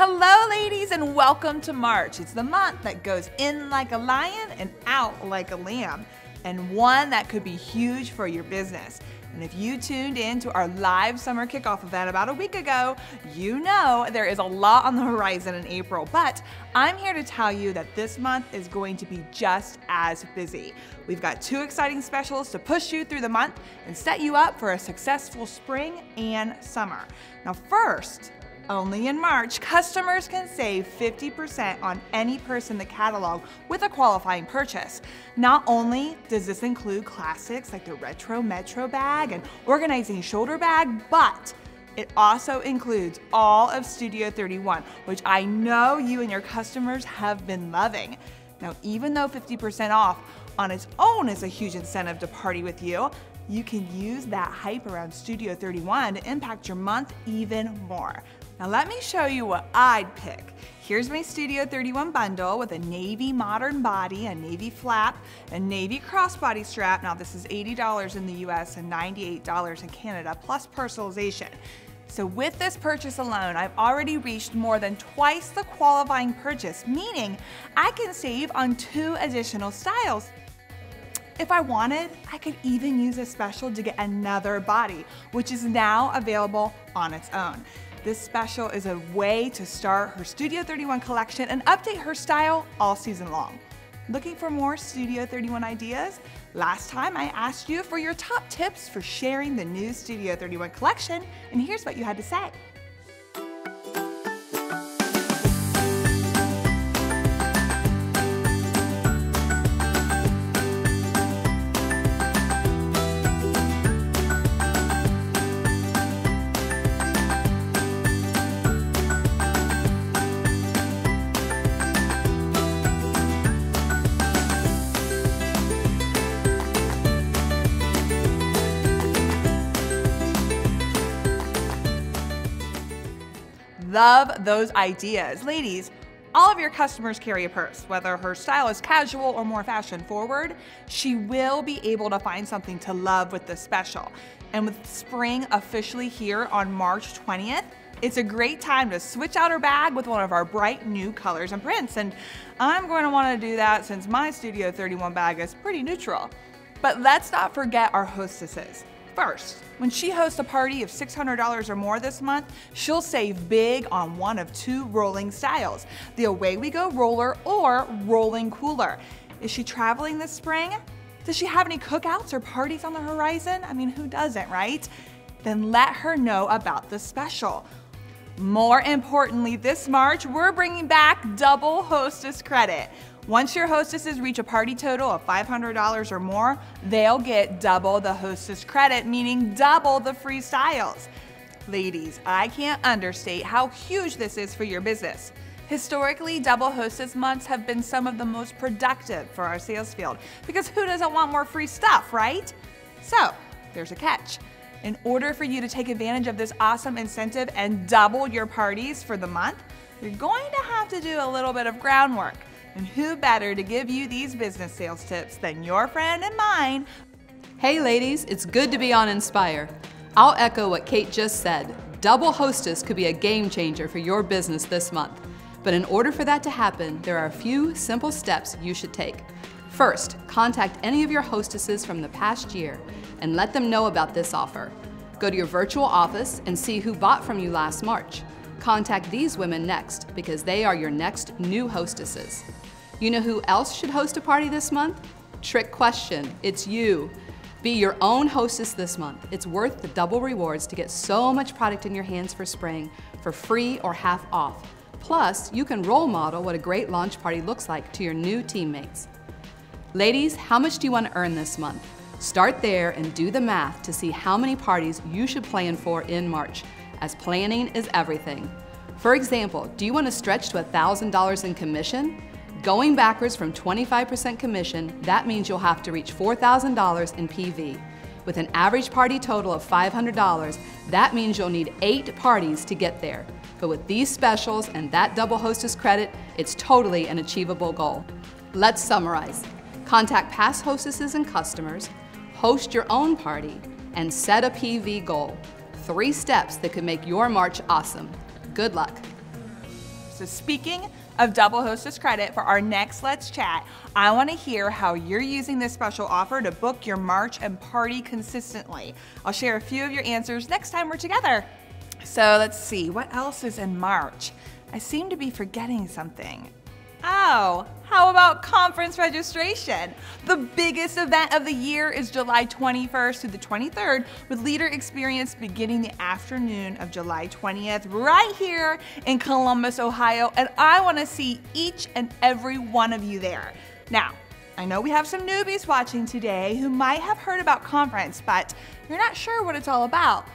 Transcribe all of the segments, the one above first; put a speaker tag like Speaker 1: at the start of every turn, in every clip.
Speaker 1: Hello ladies and welcome to March. It's the month that goes in like a lion and out like a lamb, and one that could be huge for your business. And if you tuned in to our live summer kickoff event about a week ago, you know there is a lot on the horizon in April, but I'm here to tell you that this month is going to be just as busy. We've got 2 exciting specials to push you through the month and set you up for a successful spring and summer. Now first, only in March, customers can save 50% on any purse in the catalog with a qualifying purchase. Not only does this include classics like the retro Metro bag and organizing shoulder bag, but it also includes all of Studio 31, which I know you and your customers have been loving. Now, even though 50% off on its own is a huge incentive to party with you, you can use that hype around Studio 31 to impact your month even more. Now let me show you what I'd pick. Here's my Studio 31 bundle with a navy modern body, a navy flap, a navy crossbody strap. Now this is $80 in the US and $98 in Canada, plus personalization. So with this purchase alone, I've already reached more than twice the qualifying purchase, meaning I can save on 2 additional styles. If I wanted, I could even use a special to get another body, which is now available on its own. This special is a way to start her Studio 31 collection and update her style all season long. Looking for more Studio 31 ideas? Last time I asked you for your top tips for sharing the new Studio 31 collection, and here's what you had to say. Love those ideas. Ladies, all of your customers carry a purse. Whether her style is casual or more fashion forward, she will be able to find something to love with this special. And with spring officially here on March 20th, it's a great time to switch out her bag with one of our bright new colors and prints. And I'm going to want to do that since my Studio 31 bag is pretty neutral. But let's not forget our hostesses. First, when she hosts a party of $600 or more this month, she'll save big on one of 2 rolling styles, the Away We Go roller or rolling cooler. Is she traveling this spring? Does she have any cookouts or parties on the horizon? I mean, who doesn't, right? Then let her know about the special. More importantly, this March, we're bringing back double hostess credit. Once your hostesses reach a party total of $500 or more, they'll get double the hostess credit, meaning double the free styles. Ladies, I can't understate how huge this is for your business. Historically, double hostess months have been some of the most productive for our sales field because who doesn't want more free stuff, right? So, there's a catch. In order for you to take advantage of this awesome incentive and double your parties for the month, you're going to have to do a little bit of groundwork. And who better to give you these business sales tips than your friend and mine?
Speaker 2: Hey ladies, it's good to be on Inspire. I'll echo what Kate just said. Double hostess could be a game changer for your business this month. But in order for that to happen, there are a few simple steps you should take. First, contact any of your hostesses from the past year and let them know about this offer. Go to your virtual office and see who bought from you last March. Contact these women next because they are your next new hostesses. You know who else should host a party this month? Trick question, it's you. Be your own hostess this month. It's worth the double rewards to get so much product in your hands for spring for free or half off. Plus, you can role model what a great launch party looks like to your new teammates. Ladies, how much do you want to earn this month? Start there and do the math to see how many parties you should plan for in March, as planning is everything. For example, do you want to stretch to $1,000 in commission? Going backwards from 25% commission, that means you'll have to reach $4,000 in PV. With an average party total of $500, that means you'll need 8 parties to get there. But with these specials and that double hostess credit, it's totally an achievable goal. Let's summarize. Contact past hostesses and customers, host your own party, and set a PV goal. 3 steps that could make your March awesome. Good luck.
Speaker 1: So speaking of double hostess credit, for our next Let's Chat, I want to hear how you're using this special offer to book your March and party consistently. I'll share a few of your answers next time we're together. So let's see, what else is in March? I seem to be forgetting something. Oh, how about conference registration? The biggest event of the year is July 21st through the 23rd, with Leader Experience beginning the afternoon of July 20th right here in Columbus, Ohio, and I want to see each and every one of you there. Now, I know we have some newbies watching today who might have heard about conference, but you're not sure what it's all about.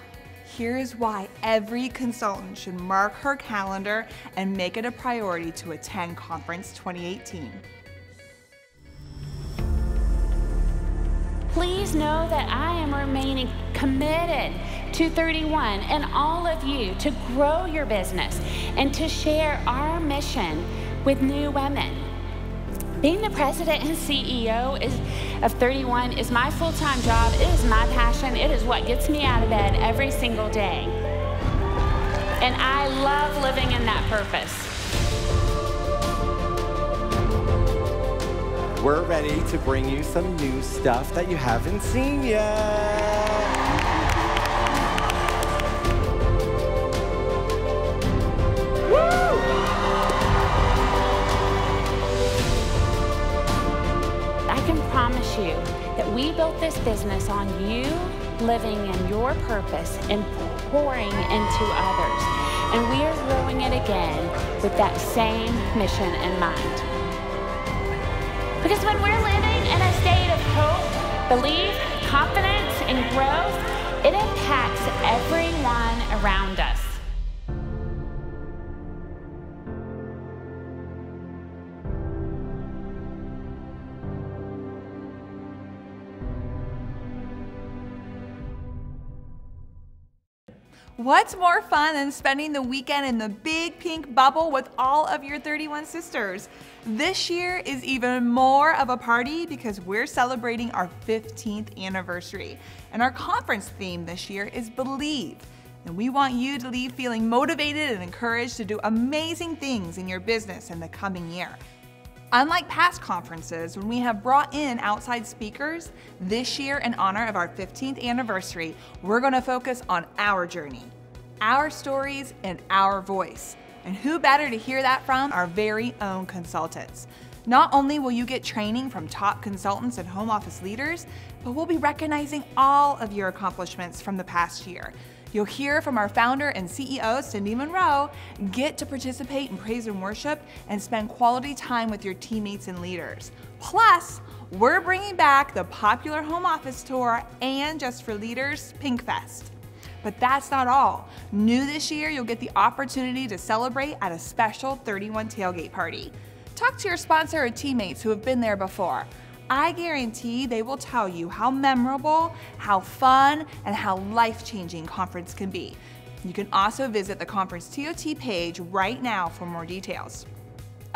Speaker 1: Here's why every consultant should mark her calendar and make it a priority to attend Conference 2018.
Speaker 3: Please know that I am remaining committed to 31 and all of you to grow your business and to share our mission with new women. Being the president and CEO of 31 is my full-time job. It is my passion. It is what gets me out of bed every single day. And I love living in that purpose.
Speaker 4: We're ready to bring you some new stuff that you haven't seen yet.
Speaker 3: I can promise you that we built this business on you living in your purpose and pouring into others. And we are growing it again with that same mission in mind. Because when we're living in a state of hope, belief, confidence, and growth, it impacts everyone around us.
Speaker 1: What's more fun than spending the weekend in the big pink bubble with all of your 31 sisters? This year is even more of a party because we're celebrating our 15th anniversary. And our conference theme this year is Believe. And we want you to leave feeling motivated and encouraged to do amazing things in your business in the coming year. Unlike past conferences, when we have brought in outside speakers, this year in honor of our 15th anniversary, we're going to focus on our journey, our stories, and our voice. And who better to hear that from our very own consultants? Not only will you get training from top consultants and home office leaders, but we'll be recognizing all of your accomplishments from the past year. You'll hear from our founder and CEO, Cindy Monroe, get to participate in praise and worship, and spend quality time with your teammates and leaders. Plus, we're bringing back the popular home office tour and Just for Leaders Pink Fest. But that's not all. New this year, you'll get the opportunity to celebrate at a special 31 tailgate party. Talk to your sponsor or teammates who have been there before. I guarantee they will tell you how memorable, how fun, and how life-changing conference can be. You can also visit the Conference TOT page right now for more details.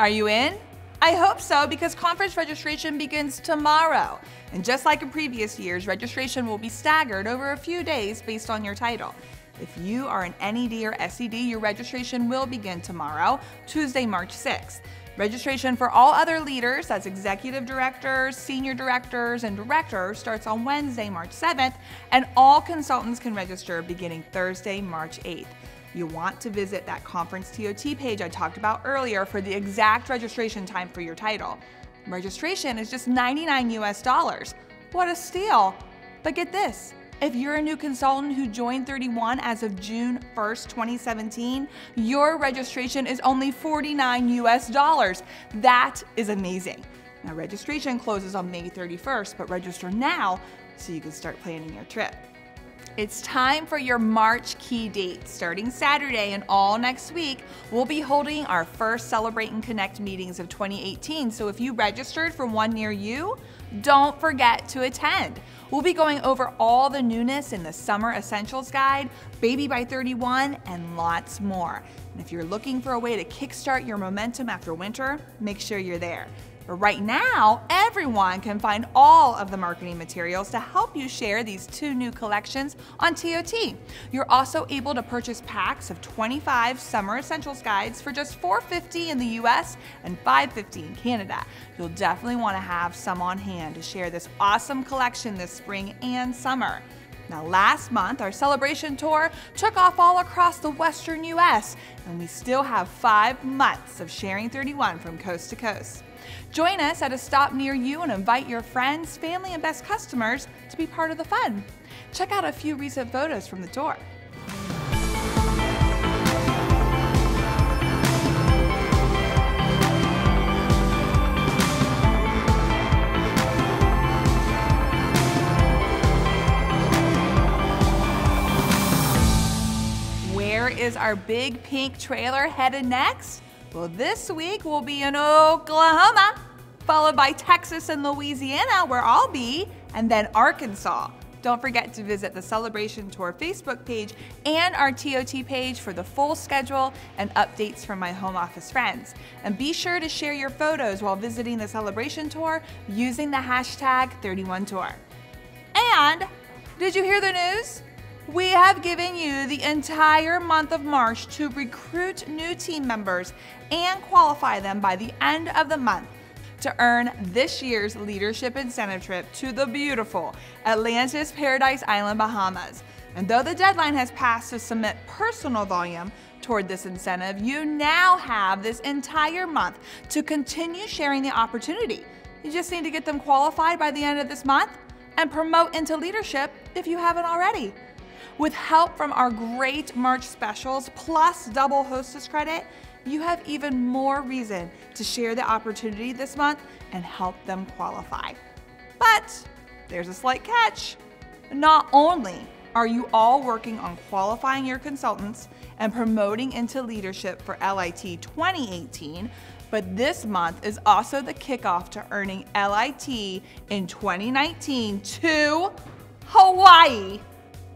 Speaker 1: Are you in? I hope so, because conference registration begins tomorrow. And just like in previous years, registration will be staggered over a few days based on your title. If you are an NED or SED, your registration will begin tomorrow, Tuesday, March 6th. Registration for all other leaders, that's executive directors, senior directors, and directors, starts on Wednesday, March 7th, and all consultants can register beginning Thursday, March 8th. You want to visit that Conference TOT page I talked about earlier for the exact registration time for your title. Registration is just $99 US. What a steal! But get this. If you're a new consultant who joined 31 as of June 1st, 2017, your registration is only $49 US. That is amazing. Now, registration closes on May 31st, but register now so you can start planning your trip. It's time for your March key dates. Starting Saturday and all next week, we'll be holding our first Celebrate and Connect meetings of 2018. So if you registered for one near you, don't forget to attend. We'll be going over all the newness in the Summer Essentials Guide, Baby by 31, and lots more. And if you're looking for a way to kickstart your momentum after winter, make sure you're there. But right now, everyone can find all of the marketing materials to help you share these 2 new collections on TOT. You're also able to purchase packs of 25 summer essentials guides for just $4.50 in the US and $5.50 in Canada. You'll definitely want to have some on hand to share this awesome collection this spring and summer. Now, last month, our celebration tour took off all across the Western US, and we still have 5 months of sharing 31 from coast to coast. Join us at a stop near you and invite your friends, family, and best customers to be part of the fun. Check out a few recent photos from the tour. Where is our big pink trailer headed next? Well, this week we'll be in Oklahoma, followed by Texas and Louisiana, where I'll be, and then Arkansas. Don't forget to visit the Celebration Tour Facebook page and our TOT page for the full schedule and updates from my home office friends. And be sure to share your photos while visiting the Celebration Tour using the hashtag 31tour. And did you hear the news? We have given you the entire month of March to recruit new team members and qualify them by the end of the month to earn this year's leadership incentive trip to the beautiful Atlantis Paradise Island, Bahamas. And though the deadline has passed to submit personal volume toward this incentive, you now have this entire month to continue sharing the opportunity. You just need to get them qualified by the end of this month and promote into leadership if you haven't already. With help from our great March specials plus double hostess credit, you have even more reason to share the opportunity this month and help them qualify. But there's a slight catch. Not only are you all working on qualifying your consultants and promoting into leadership for LIT 2018, but this month is also the kickoff to earning LIT in 2019 to Hawaii.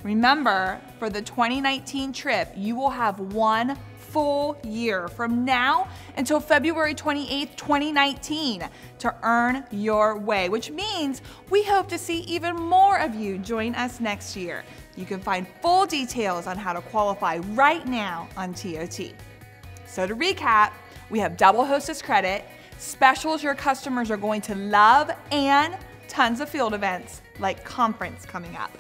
Speaker 1: Remember, for the 2019 trip, you will have 1 full year from now until February 28th, 2019 to earn your way, which means we hope to see even more of you join us next year. You can find full details on how to qualify right now on TOT. So to recap, we have double hostess credit, specials your customers are going to love, and tons of field events like conference coming up.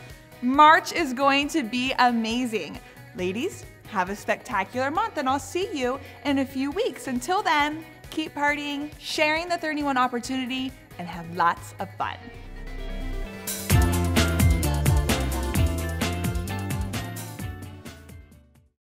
Speaker 1: March is going to be amazing. Ladies, have a spectacular month, and I'll see you in a few weeks. Until then, keep partying, sharing the 31 opportunity, and have lots of fun.